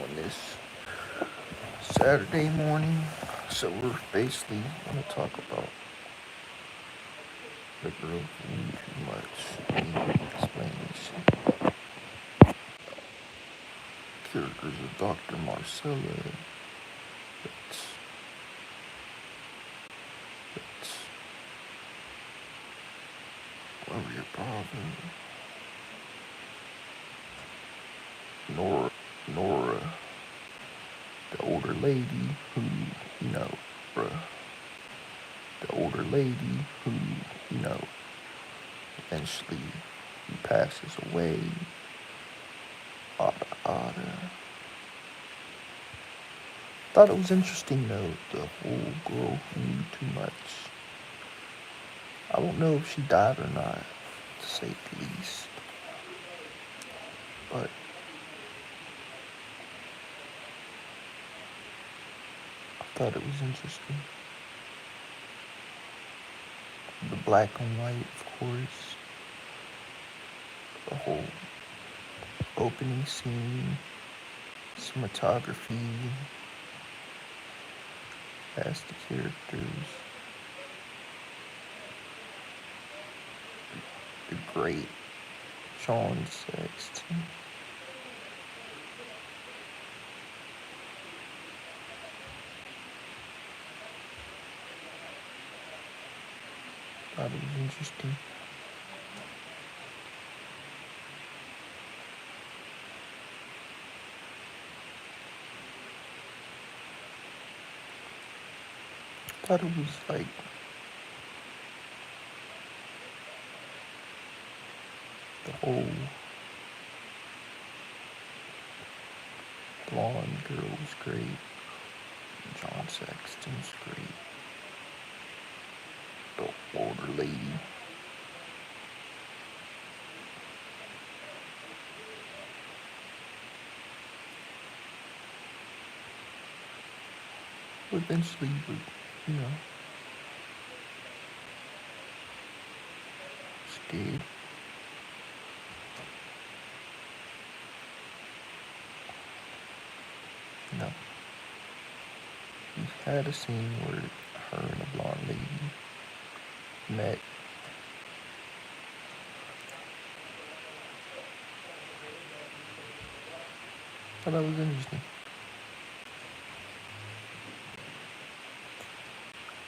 on this Saturday morning. So we're basically going to talk about the girl who knew too much. Explain this characters of Dr. Marcella. That's, that's Gloria Bravo. Nora, the older lady who, you know, bruh, the older lady who, you know, eventually passes away. Ada. Thought it was interesting though, the whole girl who knew too much. I don't know if she died or not, to say the least. But I thought it was interesting. The black and white, of course. The whole opening scene, cinematography, as the characters, the great John Sexton. Thought it was interesting. Thought it was like the whole blonde girl was great. John Sexton's great. The older lady. Eventually, you know, scared. No. We had a scene where her and a blonde lady met. Thought that was interesting.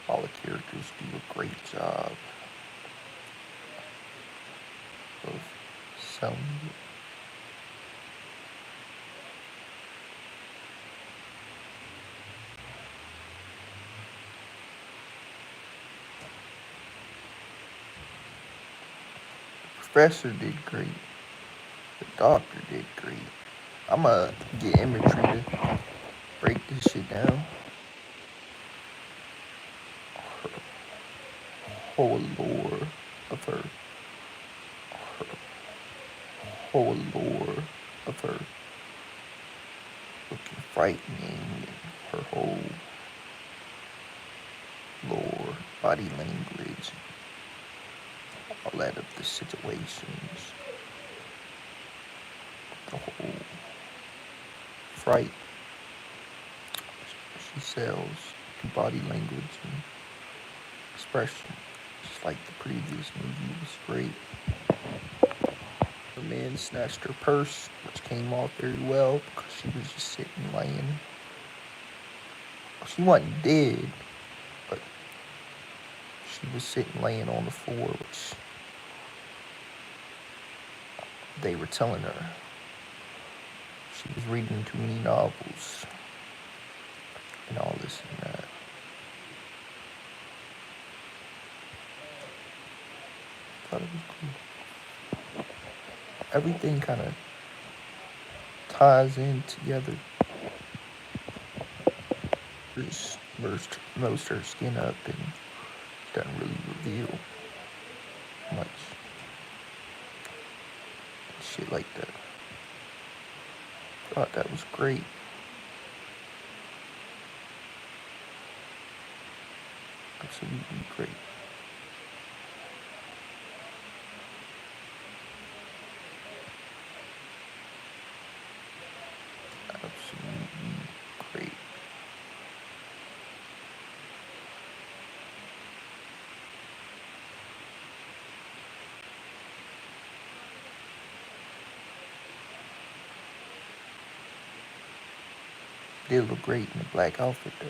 All the characters do a great job of selling it. The professor did great. The doctor did great. I'ma get imagery to break this shit down. Her whole lore of her whole lore of her looking frightening, and her whole lore, body language, all that of the situations, the whole fright she sells to body language and expression, just like the previous movie was great. The man snatched her purse, which came off very well because she was just sitting laying. She wasn't dead, but she was sitting laying on the floor, which they were telling her she was reading too many novels and all this and that. Thought it was cool. Everything kind of ties in together. Just most her skin up and doesn't really reveal much shit like that. Thought that was great. Absolutely great. Absolutely Did look great in the black outfit though.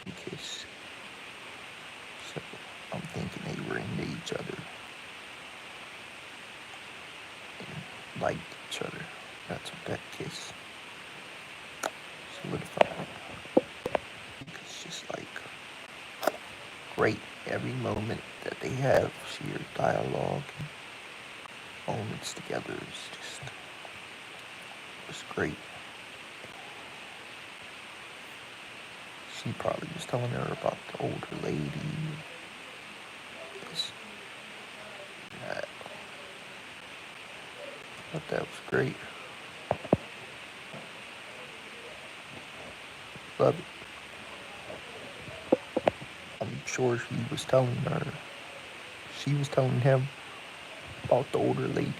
Because so I'm thinking they were into each other and liked each other. That's what that kiss solidified. It's just like great every moment that they have, sheer dialogue and moments together is just it's great. She probably was telling her about the older lady. I thought that was great. Love it. I'm sure she was telling him about the older lady.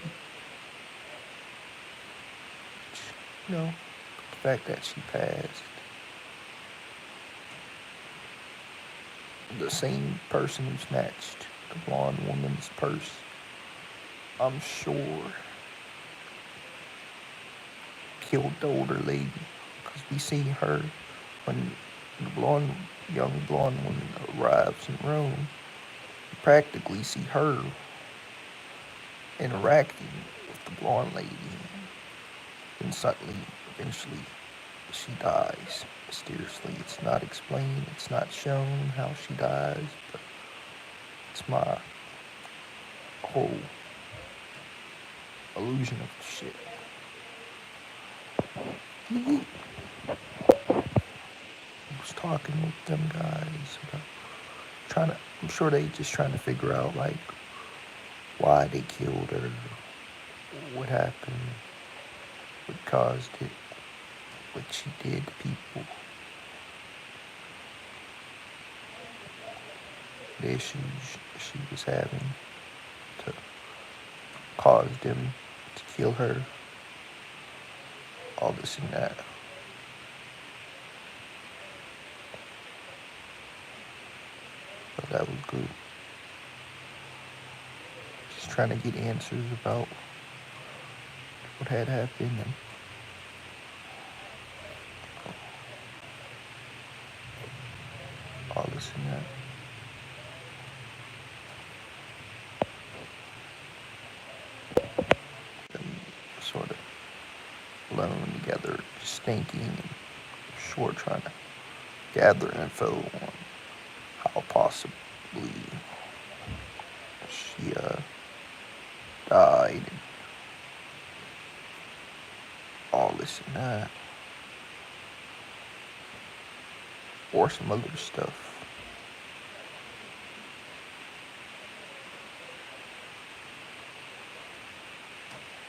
You know, the fact that she passed. The same person who snatched the blonde woman's purse, I'm sure, killed the older lady. Because we see her when the young blonde woman arrives in Rome. You practically see her interacting with the blonde lady. And suddenly, eventually, she dies. Mysteriously, it's not explained, it's not shown how she dies, but it's my whole illusion of the shit. He was talking with them guys about I'm sure they just trying to figure out like why they killed her, what happened, what caused it, what she did to people, the issues she was having to cause them to kill her, all this and that. So that was good. Just trying to get answers about what had happened and all this and that. And sort of alone together, just thinking and sure trying to gather info on how possibly she died and all this and that. Or some other stuff.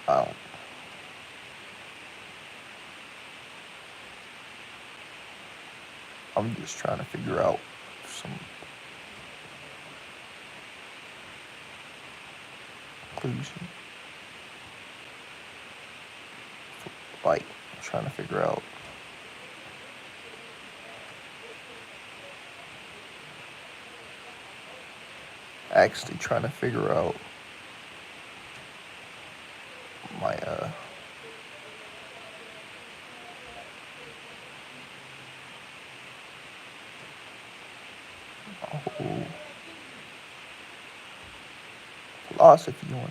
I don't. I'm just trying to figure out some conclusion. Like, trying to figure out actually trying to figure out my whole philosophy on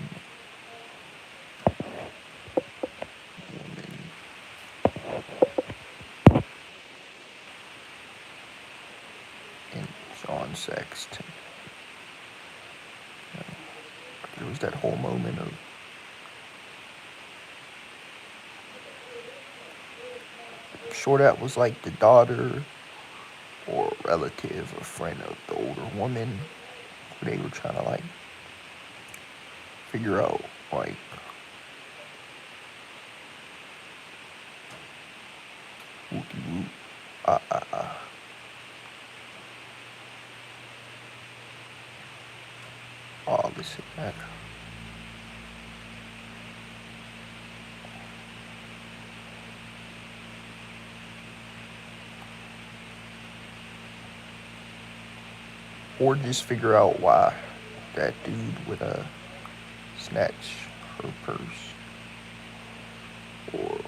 women and John Sexton. You know, there was that whole moment of I'm sure that was like the daughter or a relative or friend of the older woman who they were trying to like figure out like whoopie whoop all this and that. or just figure out why that dude would snatch her purse, or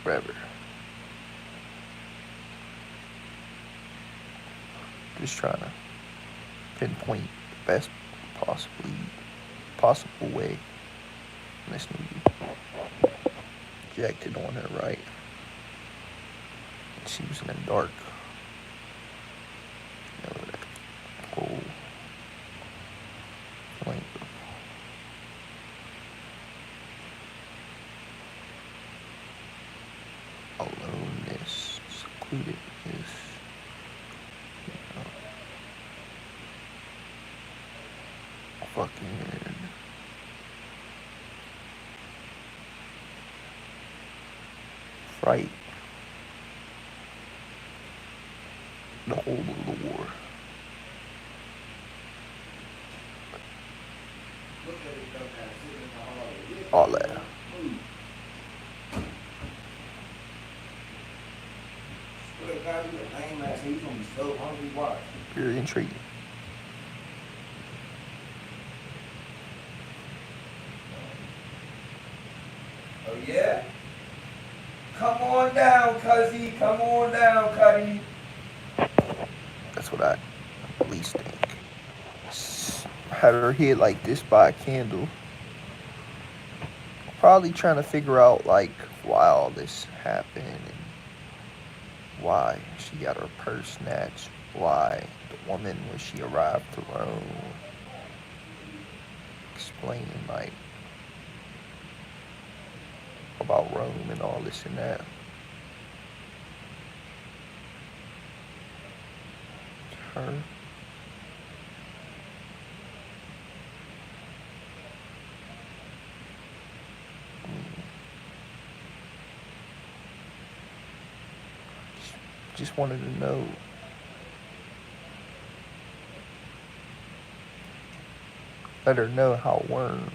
whatever. Just trying to pinpoint the best possible way in this movie. Projected on her right. She was in the dark. You know, that whole point of aloneness, secludedness, you know, fucking fright, the whole lore. All that. Very intriguing. Oh yeah? Come on down, Cuzzy. Come on down, Cuddy. That's what I at least think. Had her hit like this by a candle. Probably trying to figure out like why all this happened and why she got her purse snatched. Why the woman, when she arrived to Rome, explaining like about Rome and all this and that. Her. Just wanted to know let her know how Rome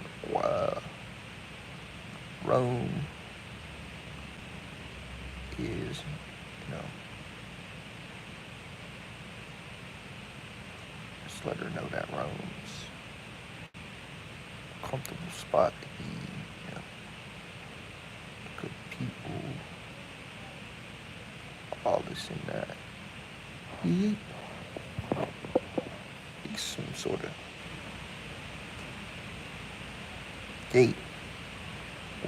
is, you know. Just let her know that Rome's a comfortable spot to be, you know, good people, all this and that. Some sort of gate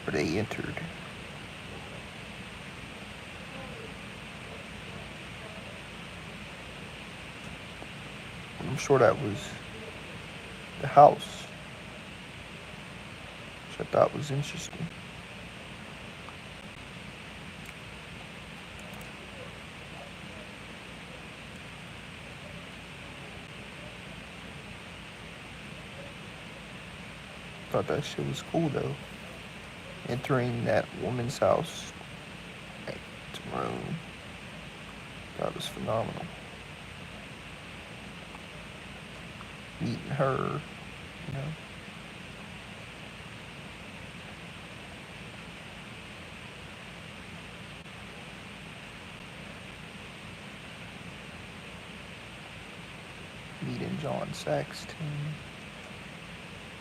where they entered. I'm sure that was the house, which I thought was interesting. Thought that shit was cool though. Entering that woman's house to Rome. That was phenomenal. Meeting her, you know. Meeting John Saxton,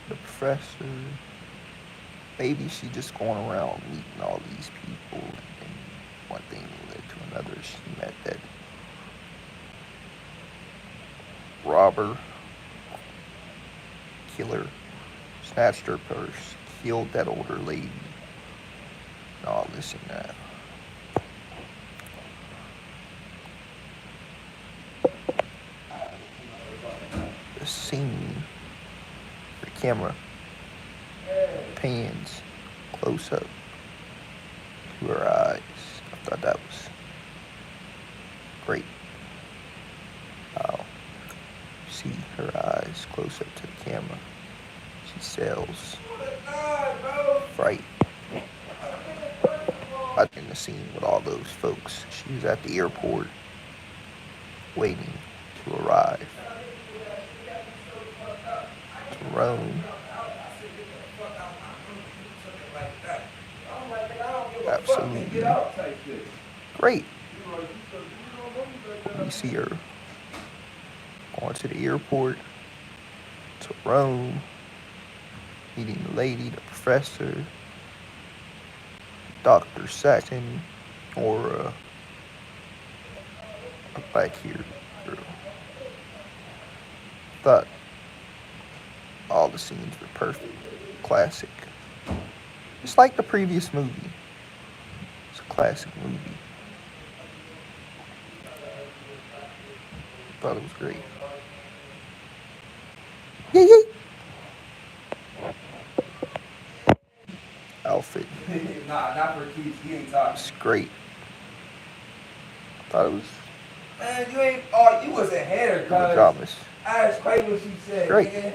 the professor. Maybe she just going around meeting all these people, and one thing led to another. She met that robber, killer, snatched her purse, killed that older lady, and all this and that. The scene, the camera pans close up to her eyes. I thought that was great. How you see her eyes close up to the camera. She sells fright. In the scene with all those folks. She was at the airport waiting to arrive to Rome. Absolutely great. we see her going to the airport, to Rome, meeting the lady, the professor, Dr. Saxon, or a black haired girl. Thought all the scenes were perfect. Classic. It's like the previous movie. It's a classic movie. Thought it was great. Yay, yay. Outfit. Nah, not for Keith. He ain't talking. It's great. Thought it was Man, you ain't. Oh, you was a hater, cuz. pajamas. I asked Quay what she said. Great. Nigga.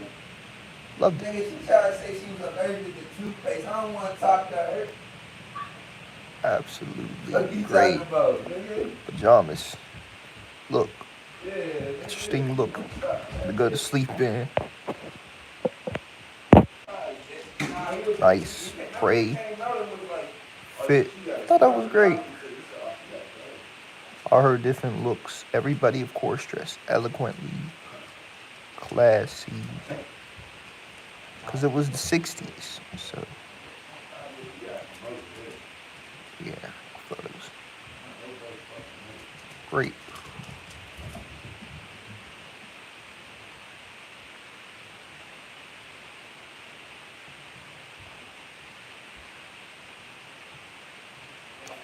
Loved it. Nigga, she tried to say she was allergic to toothpaste. I don't want to talk to her. What Absolutely you great. talking about, nigga? Pajamas. Look, Yeah, nigga. interesting look to go to sleep in. Nice. Pray. Fit. Thought that was great. All her different looks. Everybody, of course, dressed eloquently, classy. Because it was the 60s. So, yeah, I thought it was great.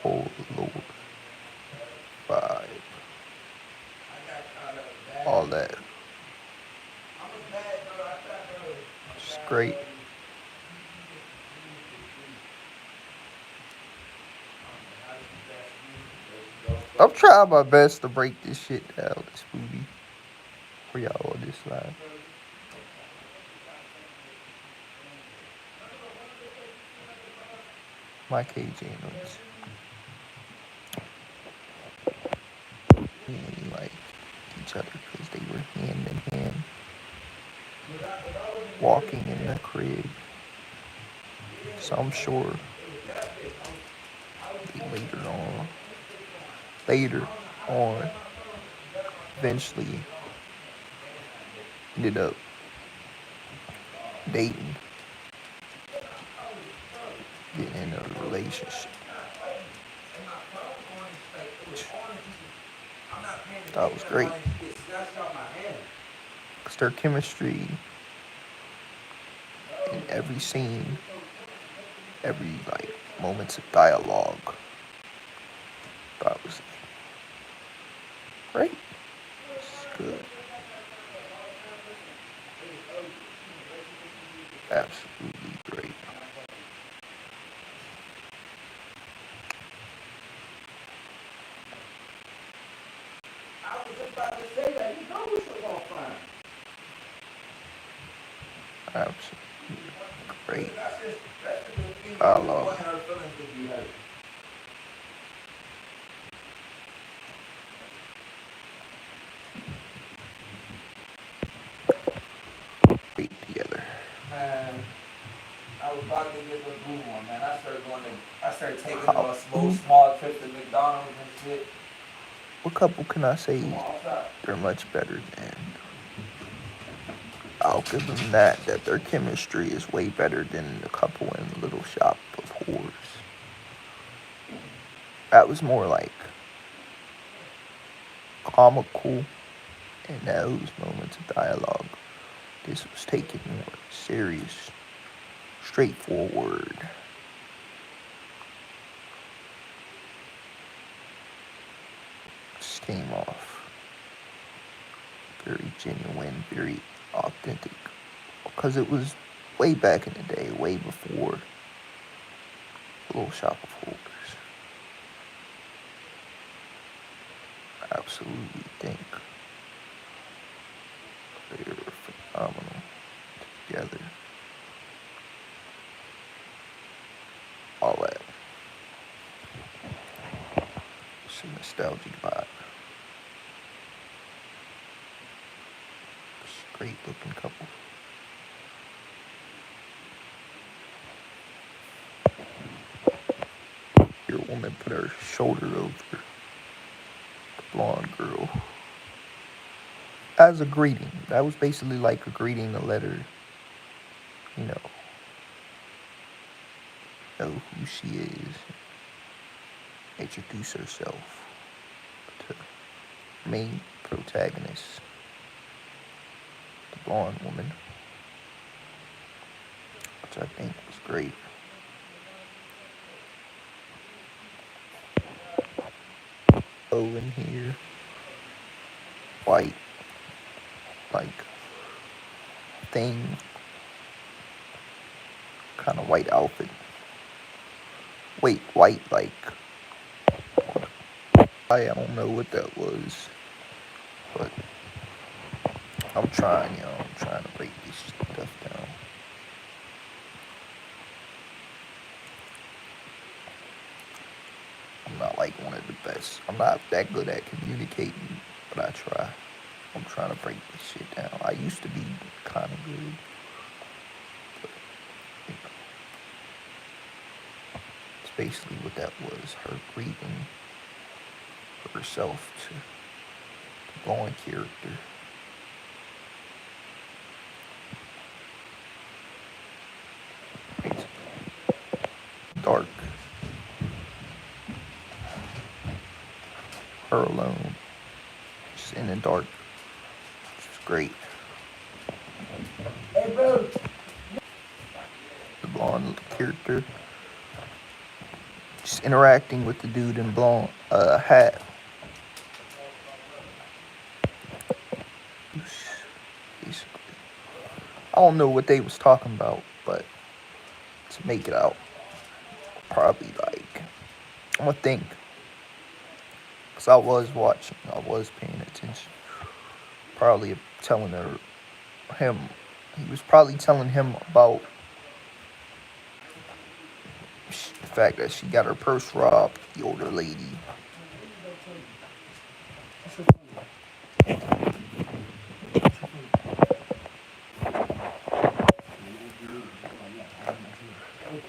Oh, Lord. Vibe. All that. It's great. I'm trying my best to break this shit down, this movie, for y'all on this line. My KJ notes. Really like each other because they were hand in hand, walking in the crib. So I'm sure they later on, eventually ended up dating, getting in a relationship. That was great. Because their chemistry in every scene, every like moments of dialogue, that was great. It's good. Absolutely great. I was just about to say that. You know we was on fire. Absolutely great That's just the thing. dialogue. Wanting her feelings to be hurt. Great together. Man, I was about to get the blue one, man. I started taking How- small trips to McDonald's and shit. What couple can I say Small shop. they're much better than? I'll give them that their chemistry is way better than the couple in Little Shop of Horrors. That was more like comical in those moments of dialogue. This was taken more serious, straightforward. Just came off very genuine, very authentic. Because it was way back in the day, way before Little Shop of Horrors. I absolutely think they were phenomenal together. All that. It's a nostalgic vibe. It's a great looking couple. Your woman put her shoulder over the blonde girl. as a greeting. That was basically like a greeting, a letter, you know who she is, introduce herself to the main protagonist, the blonde woman, which I think was great. Oh, in here, white, like thing, kind of white outfit. Wait, white, like, I don't know what that was, but I'm trying, I'm trying to break this stuff down. I'm not like one of the best. I'm not that good at communicating, but I try. I'm trying to break this shit down. I used to be kind of good, but you know, it's basically what that was. Her greeting herself to the blonde character. It's dark. Her alone, just in the dark, which was great. Hey, bro. The blonde character just interacting with the dude in blonde hat. Basically, I don't know what they was talking about, but to make it out, probably like I'm gonna think, cause I was watching, I was paying attention. Probably telling him, he was probably telling him about the fact that she got her purse robbed, the older lady.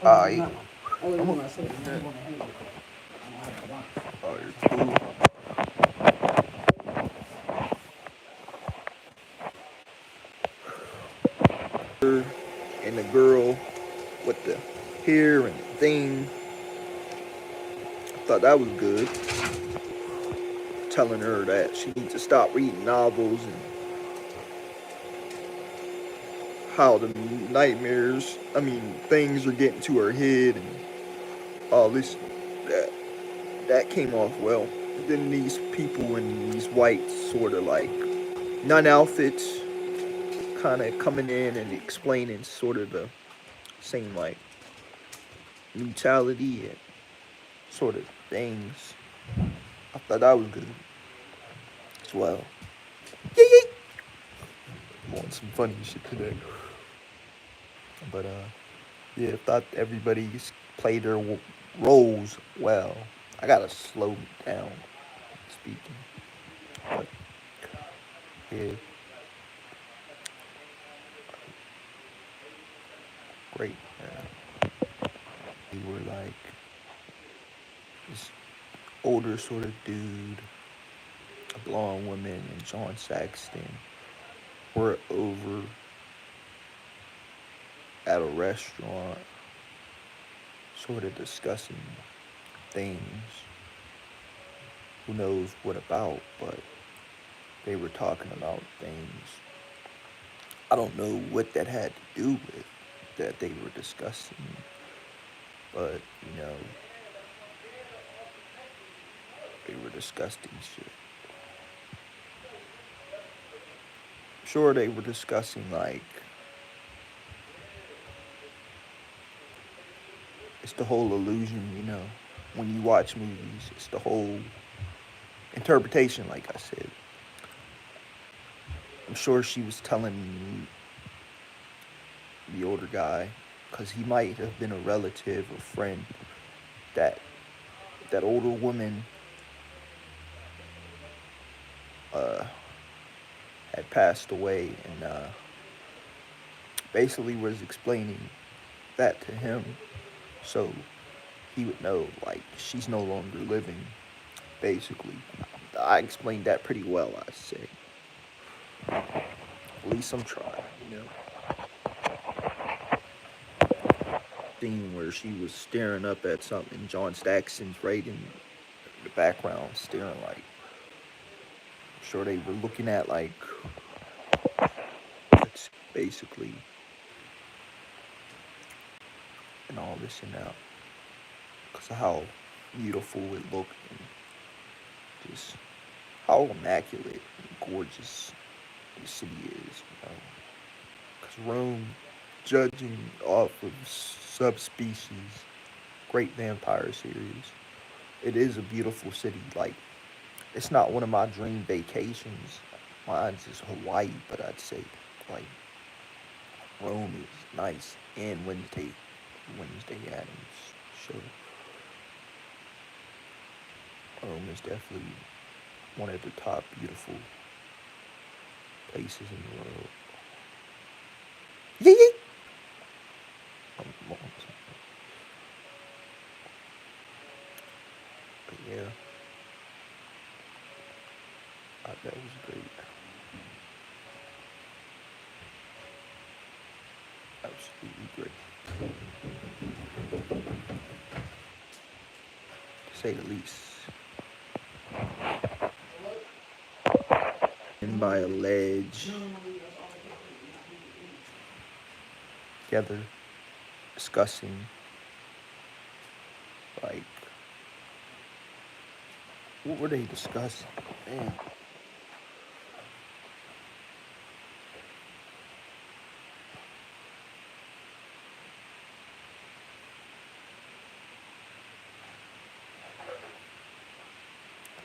I, cool. And the girl with the hair and the thing. I thought that was good. Telling her that she needs to stop reading novels and how the nightmares, things are getting to her head and all this. That came off well. Then these people in these white sort of like nun outfits kind of coming in and explaining sort of the same like neutrality and sort of things. I thought that was good as well. Yee! I'm on some funny shit today. But yeah, I thought everybody's played their roles well. I gotta slow down speaking. But yeah, great. We were like this older sort of dude, a blonde woman, and John Saxton were over at a restaurant, sort of discussing things. Who knows what about, but they were talking about things. I don't know what that had to do with that they were discussing, but they were discussing shit. Sure, they were discussing like it's the whole illusion, when you watch movies, it's the whole interpretation, like I said. I'm sure she was telling the older guy, because he might have been a relative or friend, that older woman had passed away, and basically was explaining that to him so he would know like she's no longer living. Basically, I explained that pretty well, I say. At least I'm trying, you know. Scene where she was staring up at something. John Stackson's right in the background, staring like. I'm sure they were looking at like. It's basically. And all this and that. Because of how beautiful it looked and just how immaculate and gorgeous the city is, you know. Because Rome, judging off of subspecies, Great Vampire series, it is a beautiful city. Like, it's not one of my dream vacations. Mine's is Hawaii, but I'd say, like, Rome is nice. And Wednesday Addams show. Rome is definitely one of the top beautiful places in the world. Yeah, yeah. But yeah, that was great. Absolutely great, to say the least. And by a ledge, together, discussing, like, what were they discussing? Man.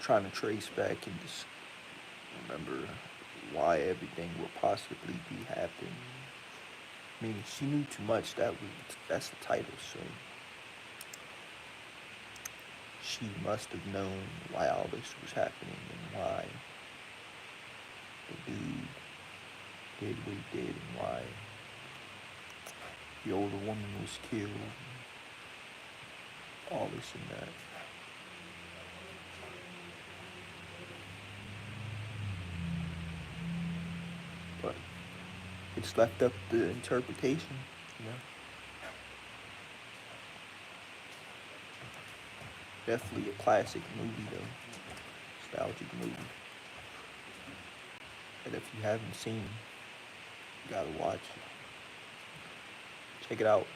Trying to trace back and just remember why everything would possibly be happening. I mean, she knew too much. That's the title. So she must have known why all this was happening and why the dude did what he did and why the older woman was killed. All this and that. But it's left up to interpretation, you know. Definitely a classic movie though. Nostalgic movie. And if you haven't seen, you gotta watch it. Check it out.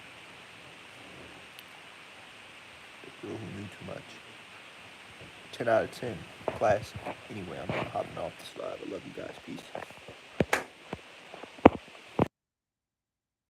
The Girl Who Knew Too Much. 10 out of 10. Classic. Anyway, I'm hopping off the slide. I love you guys. Peace.